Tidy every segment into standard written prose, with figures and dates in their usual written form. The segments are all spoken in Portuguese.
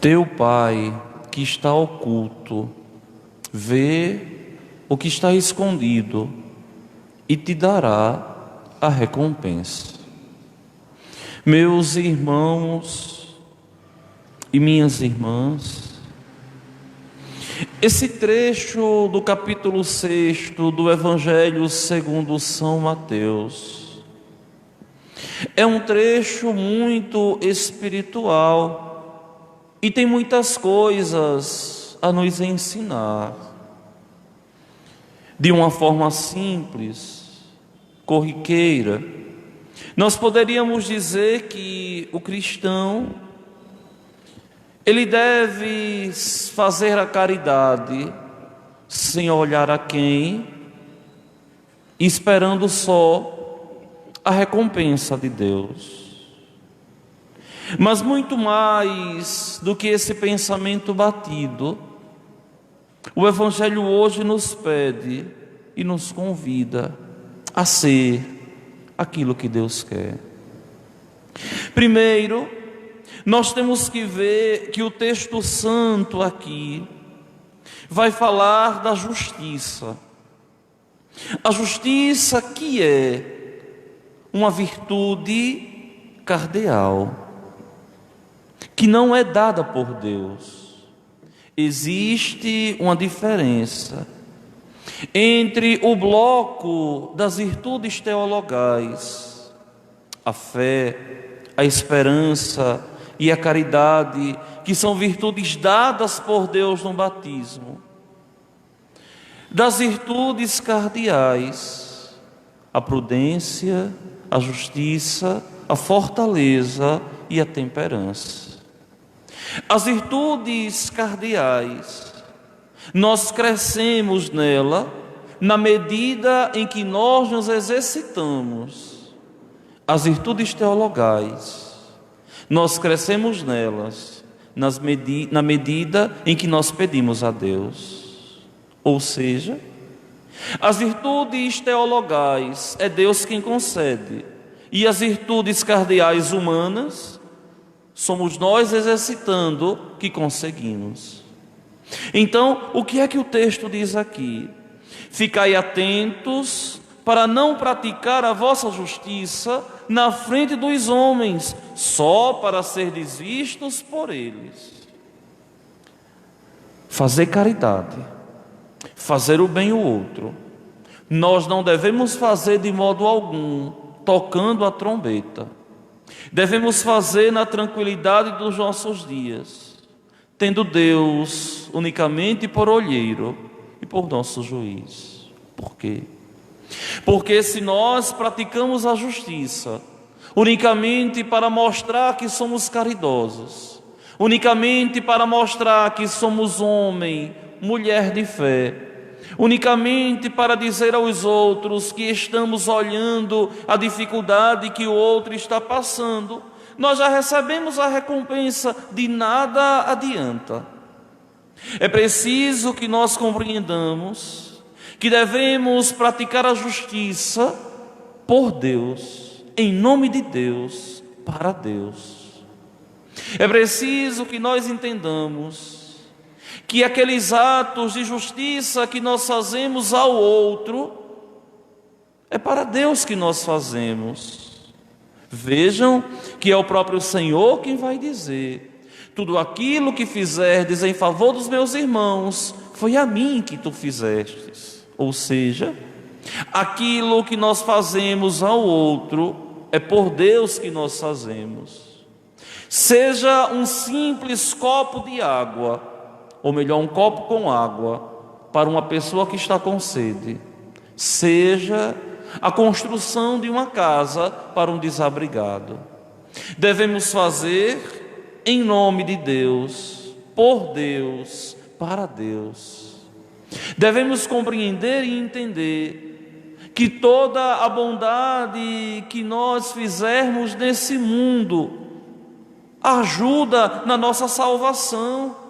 Teu Pai que está oculto, vê o que está escondido e te dará a recompensa. Meus irmãos e minhas irmãs, esse trecho do capítulo 6 do Evangelho segundo São Mateus é um trecho muito espiritual e tem muitas coisas a nos ensinar. De uma forma simples, corriqueira, nós poderíamos dizer que o cristão, ele deve fazer a caridade sem olhar a quem, esperando só a recompensa de Deus. Mas muito mais do que esse pensamento batido, o Evangelho hoje nos pede e nos convida a ser aquilo que Deus quer. Primeiro, nós temos que ver que o texto santo aqui vai falar da justiça. A justiça que é uma virtude cardeal, que não é dada por Deus. Existe uma diferença entre o bloco das virtudes teologais, a fé, a esperança e a caridade, que são virtudes dadas por Deus no batismo, das virtudes cardeais, a prudência, a justiça, a fortaleza e a temperança. As virtudes cardeais, nós crescemos nela na medida em que nós nos exercitamos. As virtudes teologais, nós crescemos nelas na medida em que nós pedimos a Deus. Ou seja, as virtudes teologais é Deus quem concede, e as virtudes cardeais humanas somos nós exercitando que conseguimos. Então, o que é que o texto diz aqui? Ficai atentos para não praticar a vossa justiça na frente dos homens, só para serdes vistos por eles. Fazer caridade, fazer o bem ao outro, nós não devemos fazer de modo algum tocando a trombeta. Devemos fazer na tranquilidade dos nossos dias, tendo Deus unicamente por olheiro e por nosso juiz. Por quê? Porque se nós praticamos a justiça unicamente para mostrar que somos caridosos, unicamente para mostrar que somos homem, mulher de fé, unicamente para dizer aos outros que estamos olhando a dificuldade que o outro está passando, nós já recebemos a recompensa, de nada adianta. É preciso que nós compreendamos que devemos praticar a justiça por Deus, em nome de Deus, para Deus. É preciso que nós entendamos que aqueles atos de justiça que nós fazemos ao outro, é para Deus que nós fazemos. Vejam que é o próprio Senhor quem vai dizer: tudo aquilo que fizerdes em favor dos meus irmãos, foi a mim que tu fizestes. Ou seja, aquilo que nós fazemos ao outro, é por Deus que nós fazemos. Seja um simples copo de água, ou melhor, um copo com água para uma pessoa que está com sede, seja a construção de uma casa para um desabrigado. Devemos fazer em nome de Deus, por Deus, para Deus. Devemos compreender e entender que toda a bondade que nós fizermos nesse mundo ajuda na nossa salvação.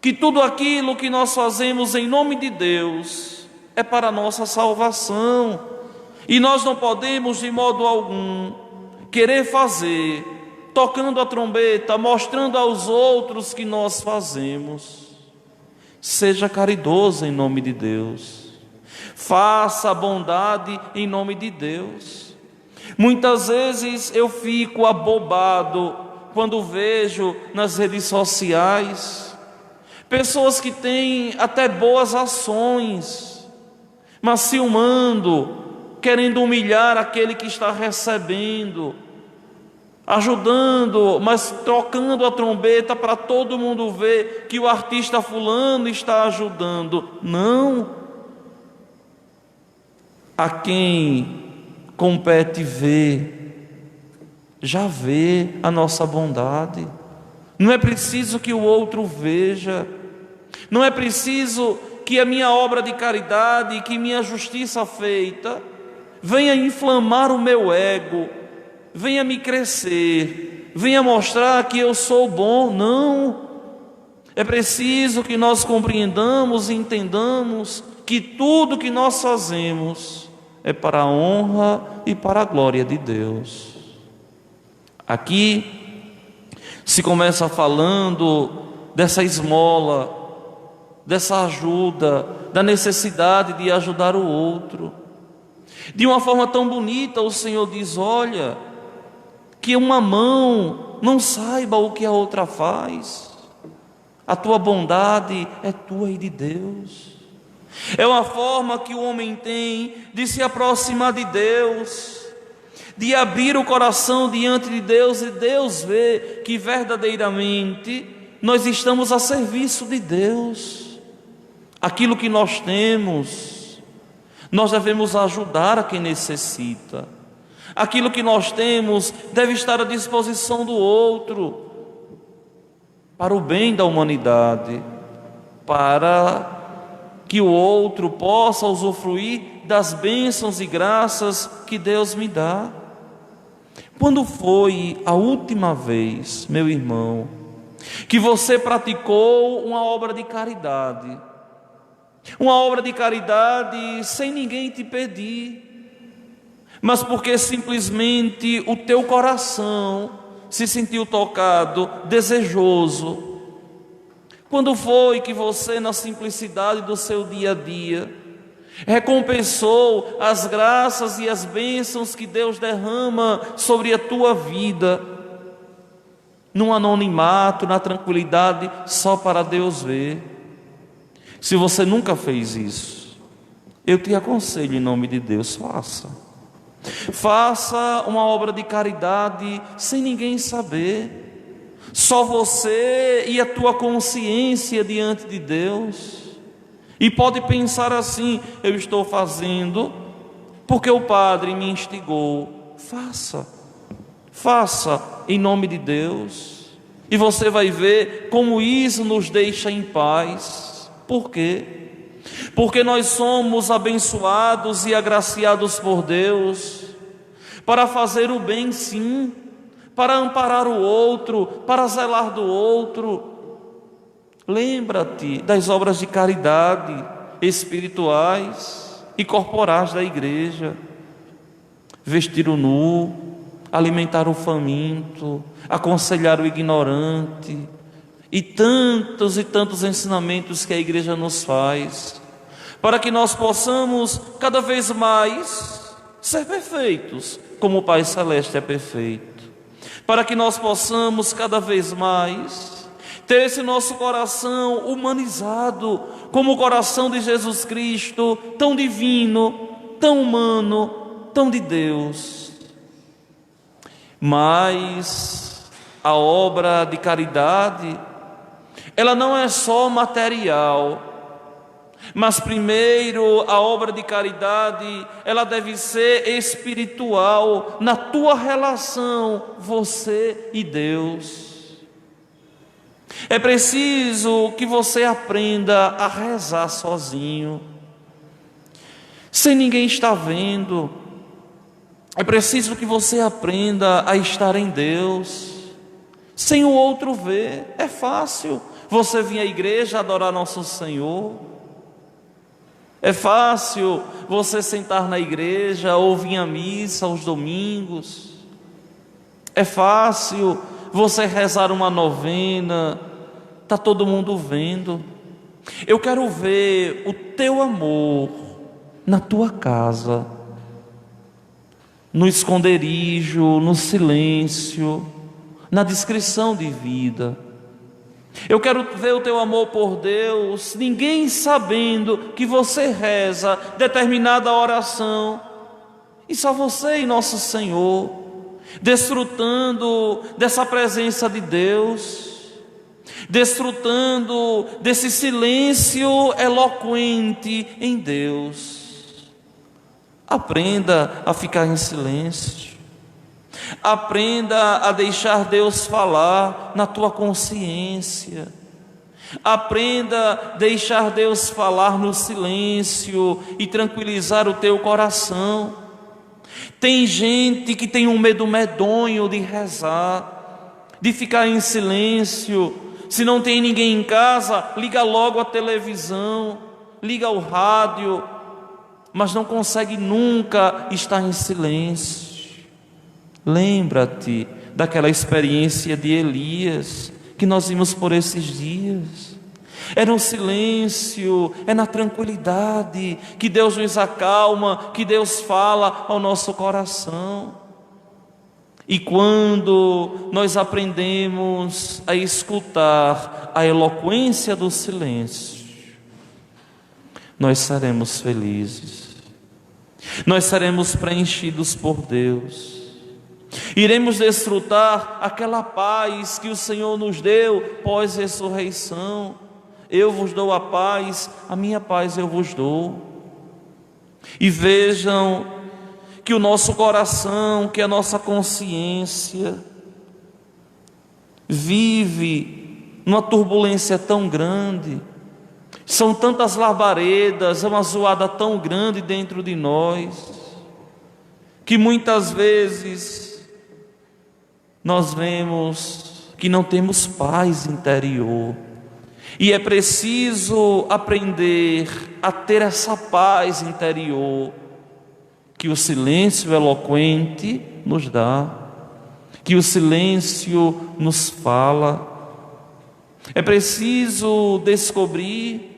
Que tudo aquilo que nós fazemos em nome de Deus é para a nossa salvação. E nós não podemos de modo algum querer fazer tocando a trombeta, mostrando aos outros que nós fazemos. Seja caridoso em nome de Deus. Faça a bondade em nome de Deus. Muitas vezes eu fico abobado quando vejo nas redes sociais pessoas que têm até boas ações, mas ciumando, querendo humilhar aquele que está recebendo, ajudando, mas trocando a trombeta para todo mundo ver que o artista fulano está ajudando. Não. A quem compete ver, já vê a nossa bondade. Não é preciso que o outro veja. Não é preciso que a minha obra de caridade, que minha justiça feita, venha inflamar o meu ego, venha me crescer, venha mostrar que eu sou bom. Não. É preciso que nós compreendamos e entendamos que tudo que nós fazemos é para a honra e para a glória de Deus. Aqui se começa falando dessa esmola, dessa ajuda, da necessidade de ajudar o outro. De uma forma tão bonita, o Senhor diz: olha, que uma mão não saiba o que a outra faz. A tua bondade é tua e de Deus. É uma forma que o homem tem de se aproximar de Deus, de abrir o coração diante de Deus, e Deus vê que verdadeiramente nós estamos a serviço de Deus. Aquilo que nós temos, nós devemos ajudar a quem necessita. Aquilo que nós temos deve estar à disposição do outro, para o bem da humanidade, para que o outro possa usufruir das bênçãos e graças que Deus me dá. Quando foi a última vez, meu irmão, que você praticou uma obra de caridade? Uma obra de caridade sem ninguém te pedir, mas porque simplesmente o teu coração se sentiu tocado, desejoso. Quando foi que você, na simplicidade do seu dia a dia, recompensou as graças e as bênçãos que Deus derrama sobre a tua vida, num anonimato, na tranquilidade, só para Deus ver? Se você nunca fez isso, eu te aconselho em nome de Deus, faça. Faça uma obra de caridade sem ninguém saber, só você e a tua consciência diante de Deus. E pode pensar assim: eu estou fazendo porque o Padre me instigou. Faça em nome de Deus, e você vai ver como isso nos deixa em paz. Por quê? Porque nós somos abençoados e agraciados por Deus para fazer o bem, sim, para amparar o outro, para zelar do outro. Lembra-te das obras de caridade espirituais e corporais da igreja: vestir o nu, alimentar o faminto, aconselhar o ignorante, e tantos ensinamentos que a igreja nos faz, para que nós possamos cada vez mais ser perfeitos, como o Pai Celeste é perfeito, para que nós possamos cada vez mais ter esse nosso coração humanizado, como o coração de Jesus Cristo, tão divino, tão humano, tão de Deus. Mas a obra de caridade, ela não é só material, mas primeiro a obra de caridade, ela deve ser espiritual, na tua relação, você e Deus. É preciso que você aprenda a rezar sozinho, sem ninguém estar vendo. É preciso que você aprenda a estar em Deus, sem o outro ver. É fácil você vir à igreja adorar nosso Senhor. É fácil você sentar na igreja ou vir à missa aos domingos. É fácil você rezar uma novena, está todo mundo vendo. Eu quero ver o teu amor na tua casa, no esconderijo, no silêncio, na discrição de vida. Eu quero ver o teu amor por Deus, ninguém sabendo que você reza determinada oração, e só você e nosso Senhor, desfrutando dessa presença de Deus, desfrutando desse silêncio eloquente em Deus. Aprenda a ficar em silêncio. Aprenda a deixar Deus falar na tua consciência. Aprenda a deixar Deus falar no silêncio e tranquilizar o teu coração. Tem gente que tem um medo medonho de rezar, de ficar em silêncio. Se não tem ninguém em casa, liga logo a televisão, liga o rádio, mas não consegue nunca estar em silêncio. Lembra-te daquela experiência de Elias que nós vimos por esses dias. É no silêncio, é na tranquilidade que Deus nos acalma, que Deus fala ao nosso coração. E quando nós aprendemos a escutar a eloquência do silêncio, nós seremos felizes, nós seremos preenchidos por Deus. Iremos desfrutar aquela paz que o Senhor nos deu pós-ressurreição. Eu vos dou a paz, a minha paz eu vos dou. E vejam que o nosso coração, que a nossa consciência vive numa turbulência tão grande. São tantas labaredas, é uma zoada tão grande dentro de nós, que muitas vezes nós vemos que não temos paz interior. E é preciso aprender a ter essa paz interior que o silêncio eloquente nos dá, que o silêncio nos fala. É preciso descobrir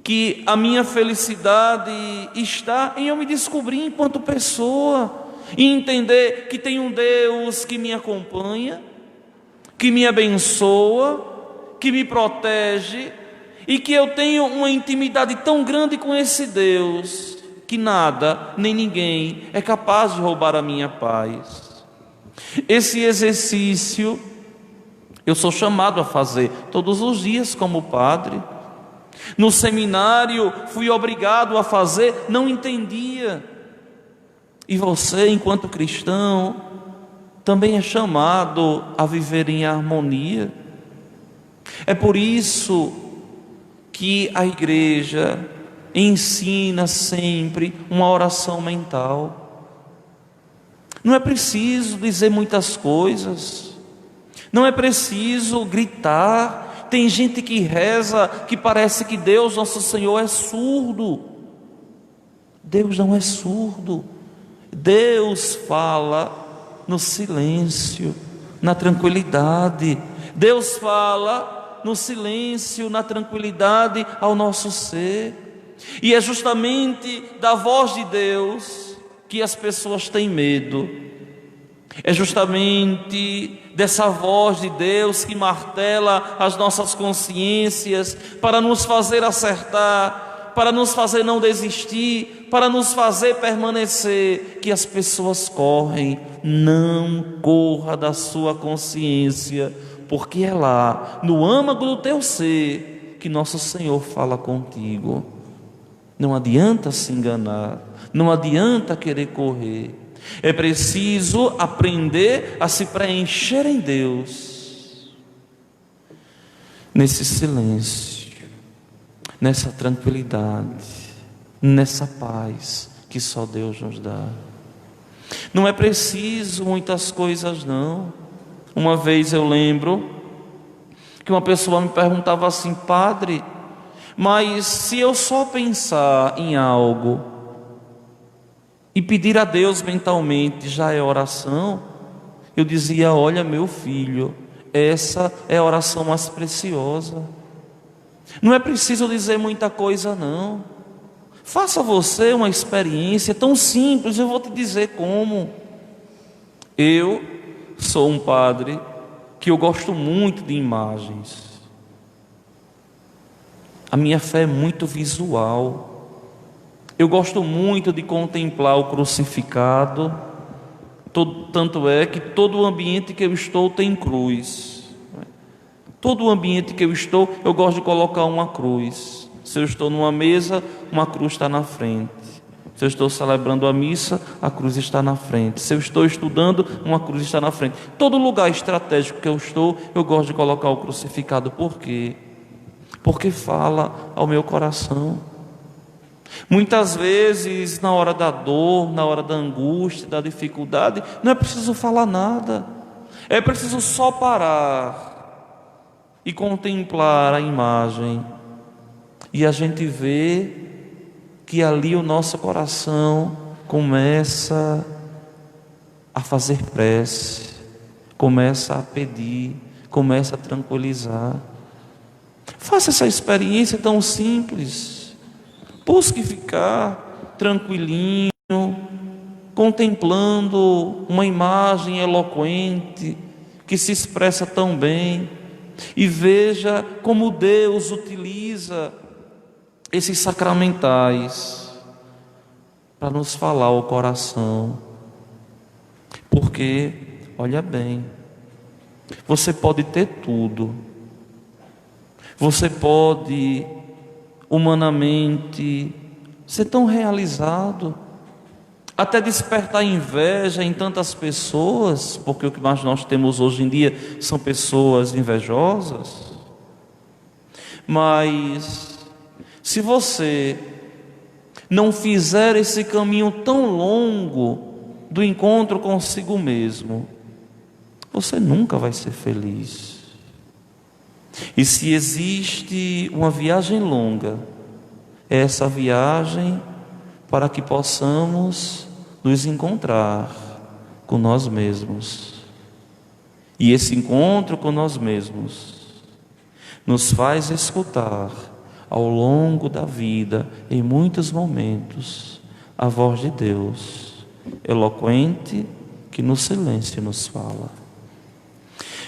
que a minha felicidade está em eu me descobrir enquanto pessoa, e entender que tem um Deus que me acompanha, que me abençoa, que me protege, e que eu tenho uma intimidade tão grande com esse Deus, que nada, nem ninguém é capaz de roubar a minha paz. Esse exercício eu sou chamado a fazer todos os dias como padre. No seminário fui obrigado a fazer, não entendia. E você, enquanto cristão, também é chamado a viver em harmonia. É por isso que a igreja ensina sempre uma oração mental. Não é preciso dizer muitas coisas, não é preciso gritar. Tem gente que reza que parece que Deus, nosso Senhor, é surdo. Deus não é surdo. Deus fala no silêncio, na tranquilidade. Deus fala no silêncio, na tranquilidade ao nosso ser. E é justamente da voz de Deus que as pessoas têm medo. É justamente dessa voz de Deus que martela as nossas consciências para nos fazer acertar, para nos fazer não desistir, para nos fazer permanecer, que as pessoas correm. Não corra da sua consciência, porque é lá, no âmago do teu ser, que nosso Senhor fala contigo. Não adianta se enganar, não adianta querer correr. É preciso aprender a se preencher em Deus, nesse silêncio, nessa tranquilidade, nessa paz que só Deus nos dá. Não é preciso muitas coisas não. Uma vez eu lembro que uma pessoa me perguntava assim: padre, mas se eu só pensar em algo e pedir a Deus mentalmente, já é oração? eu dizia: olha, meu filho, essa é a oração mais preciosa. Não é preciso dizer muita coisa, não. Faça você uma experiência tão simples, eu vou te dizer como. Eu sou um padre que eu gosto muito de imagens. A minha fé é muito visual. Eu gosto muito de contemplar o crucificado. Tanto é que todo o ambiente que eu estou tem cruz. Todo o ambiente que eu estou, eu gosto de colocar uma cruz. Se eu estou numa mesa, uma cruz está na frente. Se eu estou celebrando a missa, a cruz está na frente. Se eu estou estudando, uma cruz está na frente. Todo lugar estratégico que eu estou, eu gosto de colocar o crucificado. Por quê? Porque fala ao meu coração. Muitas vezes, na hora da dor, na hora da angústia, da dificuldade, não é preciso falar nada. É preciso só parar e contemplar a imagem. E a gente vê que ali o nosso coração começa a fazer prece, começa a pedir, começa a tranquilizar. Faça essa experiência tão simples. Busque ficar tranquilinho, contemplando uma imagem eloquente que se expressa tão bem, e veja como Deus utiliza esses sacramentais para nos falar ao coração. Porque, olha bem, você pode ter tudo, você pode humanamente ser tão realizado, até despertar inveja em tantas pessoas, porque o que mais nós temos hoje em dia são pessoas invejosas. Mas se você não fizer esse caminho tão longo do encontro consigo mesmo, você nunca vai ser feliz. E se existe uma viagem longa, é essa viagem para que possamos nos encontrar com nós mesmos. E esse encontro com nós mesmos nos faz escutar ao longo da vida, em muitos momentos, a voz de Deus, eloquente, que no silêncio nos fala.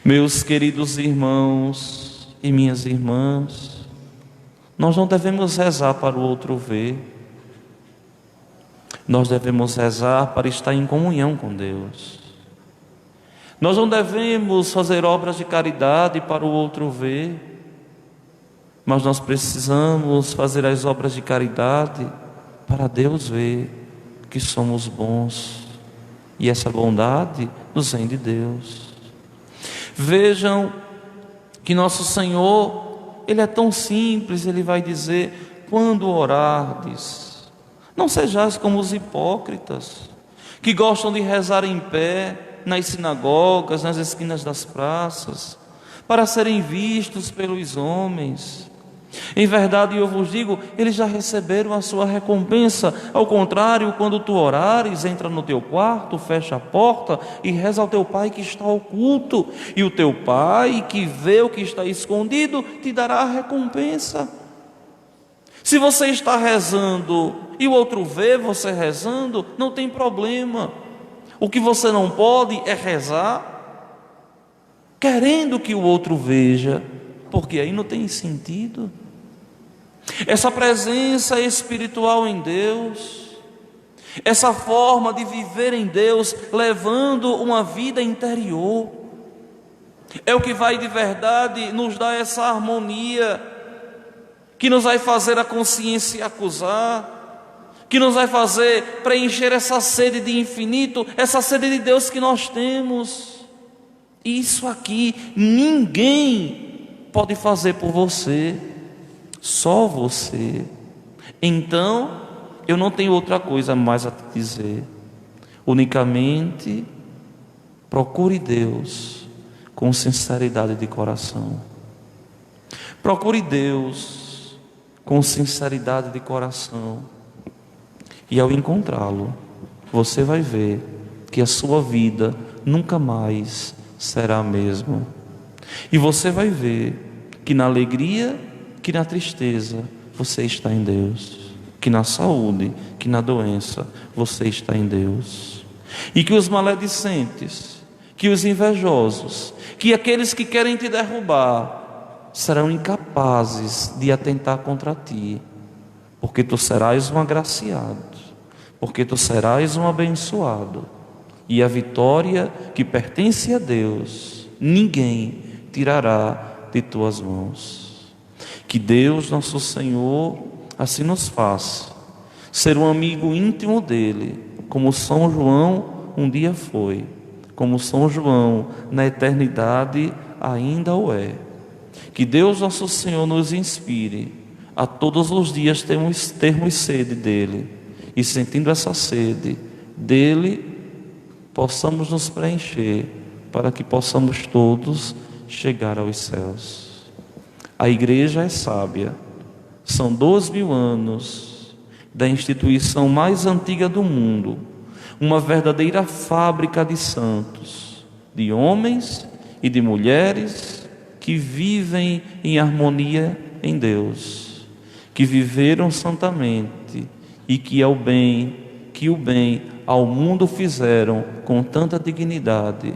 Meus queridos irmãos e minhas irmãs, nós não devemos rezar para o outro ver, nós devemos rezar para estar em comunhão com Deus. Nós não devemos fazer obras de caridade para o outro ver, mas nós precisamos fazer as obras de caridade para Deus ver que somos bons, e essa bondade nos vem de Deus. Vejam que nosso Senhor, Ele é tão simples. Ele vai dizer: quando orardes, não sejais como os hipócritas, que gostam de rezar em pé nas sinagogas, nas esquinas das praças, para serem vistos pelos homens. Em verdade eu vos digo, eles já receberam a sua recompensa. Ao contrário, quando tu orares, entra no teu quarto, fecha a porta e reza ao teu Pai que está oculto, e o teu Pai que vê o que está escondido te dará a recompensa. Se você está rezando e o outro vê você rezando, não tem problema. O que você não pode é rezar querendo que o outro veja, porque aí não tem sentido. Essa presença espiritual em Deus, essa forma de viver em Deus, levando uma vida interior, é o que vai de verdade nos dar essa harmonia, que nos vai fazer a consciência acusar, que nos vai fazer preencher essa sede de infinito, essa sede de Deus que nós temos. Isso aqui ninguém pode fazer por você, só você. Então, eu não tenho outra coisa mais a te dizer. Unicamente procure Deus com sinceridade de coração. Procure Deus com sinceridade de coração. E ao encontrá-lo, você vai ver que a sua vida nunca mais será a mesma. E você vai ver que na alegria, que na tristeza, você está em Deus. Que na saúde, que na doença, você está em Deus. E que os maledicentes, que os invejosos, que aqueles que querem te derrubar, serão incapazes de atentar contra ti, porque tu serás um agraciado, porque tu serás um abençoado, e a vitória que pertence a Deus, ninguém tirará de tuas mãos. Que Deus, nosso Senhor, assim nos faça ser um amigo íntimo dele, como São João um dia foi, como São João na eternidade ainda o é. Que Deus, nosso Senhor, nos inspire a todos os dias termos sede dele, e sentindo essa sede dele, possamos nos preencher, para que possamos todos chegar aos céus. A igreja é sábia. São 2000 anos da instituição mais antiga do mundo, uma verdadeira fábrica de santos, de homens e de mulheres que vivem em harmonia em Deus, que viveram santamente e que o bem ao mundo fizeram com tanta dignidade,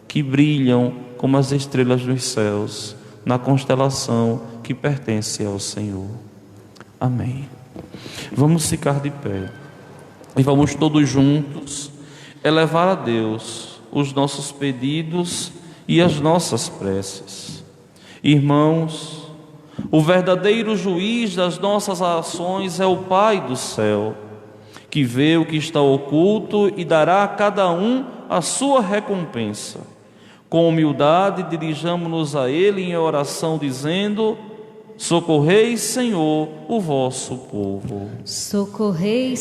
que brilham como as estrelas dos céus na constelação que pertence ao Senhor. Amém. Vamos ficar de pé e vamos todos juntos elevar a Deus os nossos pedidos e as nossas preces. Irmãos, o verdadeiro juiz das nossas ações é o Pai do céu, que vê o que está oculto e dará a cada um a sua recompensa. Com humildade dirijamo-nos a Ele em oração, dizendo: socorrei, Senhor, o vosso povo. Socorrei,